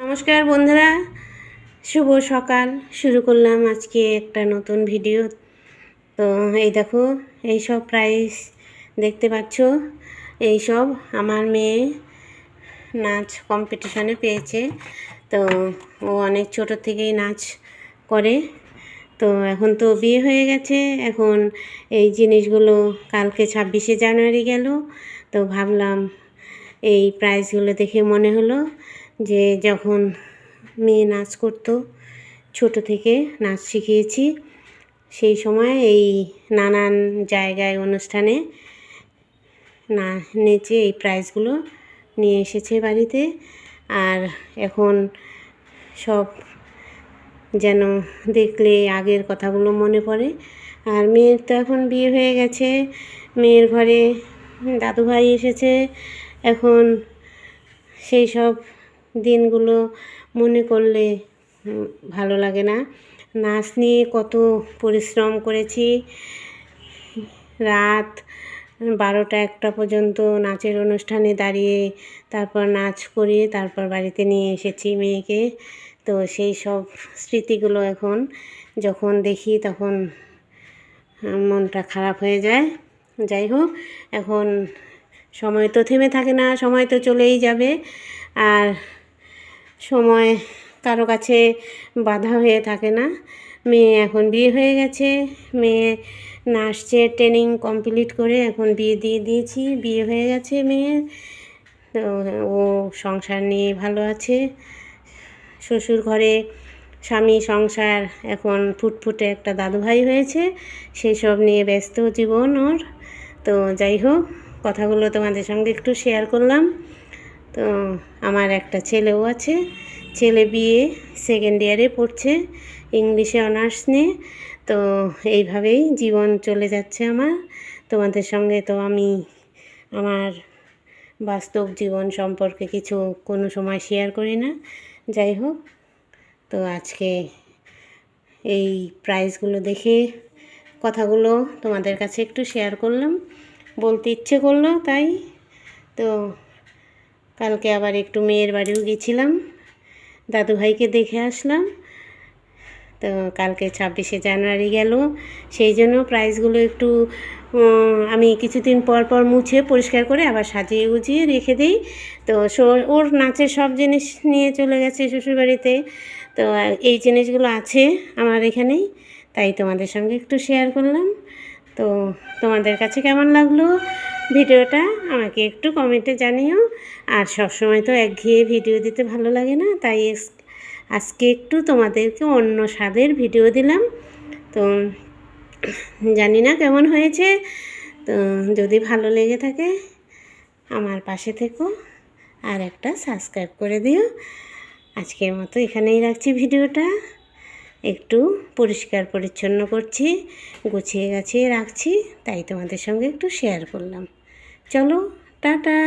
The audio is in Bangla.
নমস্কার বন্ধুরা, শুভ সকাল। শুরু করলাম আজকে একটা নতুন ভিডিও। তো এই দেখো, এই সব প্রাইজ দেখতে পাচ্ছ, এই সব আমার মেয়ে নাচ কম্পিটিশনে পেয়েছে। তো ও অনেক ছোট থেকেই নাচ করে। তো এখন তো বিয়ে হয়ে গেছে, এখন এই জিনিসগুলো কালকে 26শে জানুয়ারি গেল। তো ভাবলাম এই প্রাইজগুলো দেখে মনে হলো যে যখন মেয়ে নাচ করতো, ছোট থেকে নাচ শিখিয়েছি, সেই সময় এই নানান জায়গায় অনুষ্ঠানে না নেচে এই প্রাইজগুলো নিয়ে এসেছে বাড়িতে। আর এখন সব যেন দেখলে আগের কথাগুলো মনে পড়ে। আর মেয়ের তো এখন বিয়ে হয়ে গেছে, মেয়ের ঘরে দাদুভাই এসেছে। এখন সেই সব দিনগুলো মনে করলে ভালো লাগে না। নাচ নিয়ে কত পরিশ্রম করেছি, রাত 12টা-1টা পর্যন্ত নাচের অনুষ্ঠানে দাঁড়িয়ে তারপর নাচ করিয়ে তারপর বাড়িতে নিয়ে এসেছি মেয়েকে। তো সেই সব স্মৃতিগুলো এখন যখন দেখি তখন মনটা খারাপ হয়ে যায়। যাই হোক, এখন সময় তো থেমে থাকে না, সময় তো চলেই যাবে। আর সময় কারো কাছে বাধা হয়ে থাকে না। মেয়ে এখন বিয়ে হয়ে গেছে, মেয়ে নাচের ট্রেনিং কমপ্লিট করে এখন বিয়ে দিয়ে দিয়েছি, বিয়ে হয়ে গেছে মেয়ের। তো ও সংসার নিয়ে ভালো আছে, শ্বশুর ঘরে স্বামী সংসার, এখন ফুটফুটে একটা দাদুভাই হয়েছে, সেই সব নিয়ে ব্যস্ত জীবন ওর। তো যাই হোক, কথাগুলো তোমাদের সঙ্গে একটু শেয়ার করলাম। তো আমার একটা ছেলেও আছে, ছেলে বিয়ে সেকেন্ড ইয়ারে পড়ছে, ইংলিশে অনার্স নিয়ে। তো এইভাবেই জীবন চলে যাচ্ছে আমার। তোমাদের সঙ্গে তো আমি আমার বাস্তব জীবন সম্পর্কে কিছু কোনো সময় শেয়ার করি না। যাই হোক, তো আজকে এই প্রাইজগুলো দেখে কথাগুলো তোমাদের কাছে একটু শেয়ার করলাম, বলতে ইচ্ছে করলো তাই। তো কালকে আবার একটু মেয়ের বাড়িও গেছিলাম, দাদুভাইকে দেখে আসলাম। তো কালকে 26শে জানুয়ারি গেল, সেই জন্য প্রাইজগুলো একটু আমি কিছুদিন পর পর মুছে পরিষ্কার করে আবার সাজিয়ে গুছিয়ে রেখে দিই। তো ওর নাচের সব জিনিস নিয়ে চলে গেছে শ্বশুরবাড়িতে। তো এই জিনিসগুলো আছে আমার এখানেই, তাই তোমাদের সঙ্গে একটু শেয়ার করলাম। তো তোমাদের কাছে কেমন লাগলো ভিডিওটা আমাকে একটু কমেন্টে জানিও। আর সবসময় তো একঘেয়ে ভিডিও দিতে ভালো লাগে না, তাই আজকে একটু তোমাদেরকে অন্য স্বাদের ভিডিও দিলাম। তো জানি না কেমন হয়েছে। তো যদি ভালো লেগে থাকে আমার পাশে থেকো, আর একটা সাবস্ক্রাইব করে দিও। আজকের মতো এখানেই রাখছি ভিডিওটা। একটু পরিষ্কার পরিচ্ছন্ন করছি, গুছিয়ে গাছিয়ে রাখছি, তাই তোমাদের সঙ্গে একটু শেয়ার করলাম। চলো, টাটা।